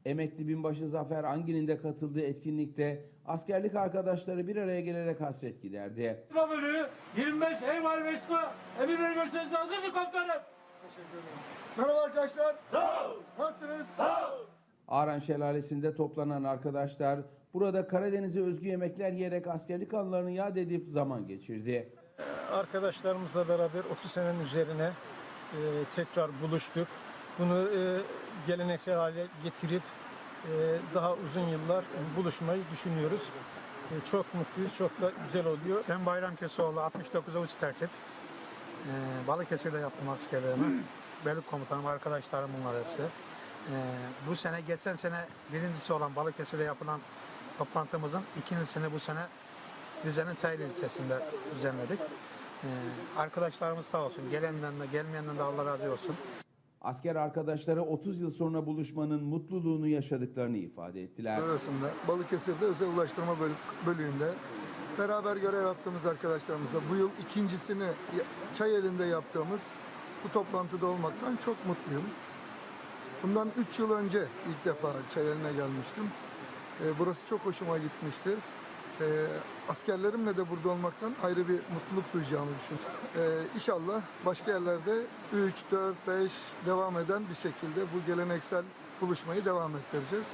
Emekli binbaşı Zafer Angin'in de katıldığı etkinlikte askerlik arkadaşları bir araya gelerek hasret giderdi. Bölüğü 25 Eylül Beşiktaş'a emirleri gösterisi hazırdır komutanım. Merhaba arkadaşlar. Sağ ol. Nasılsınız? Sağ ol. Aran Şelalesi'nde toplanan arkadaşlar burada Karadeniz'e özgü yemekler yiyerek askerlik anılarını yad edip zaman geçirdi. Arkadaşlarımızla beraber 30 senenin üzerine tekrar buluştuk. Bunu geleneksel hale getirip daha uzun yıllar buluşmayı düşünüyoruz. Çok mutluyuz, çok da güzel oluyor. Ben Bayram Köseoğlu, 69 Avuç Tertip. Balıkesir'de yaptım askerliğimi. Bölük komutanım, arkadaşlarım bunlar hepsi. Bu sene, geçen sene birincisi olan Balıkesir'de yapılan toplantımızın ikincisini bu sene Rize'nin Çayeli ilçesinde düzenledik. Arkadaşlarımız sağ olsun, gelenden de gelmeyenden de Allah razı olsun. Asker arkadaşları 30 yıl sonra buluşmanın mutluluğunu yaşadıklarını ifade ettiler. Arasında Balıkesir'de özel ulaştırma bölüğünde beraber görev yaptığımız arkadaşlarımızla bu yıl ikincisini Çayeli'nde yaptığımız bu toplantıda olmaktan çok mutluyum. Bundan 3 yıl önce ilk defa Çayeli'ne gelmiştim. Burası çok hoşuma gitmişti. Askerlerimle de burada olmaktan ayrı bir mutluluk duyacağımı düşünüyorum. İnşallah başka yerlerde 3, 4, 5 devam eden bir şekilde bu geleneksel buluşmayı devam ettireceğiz.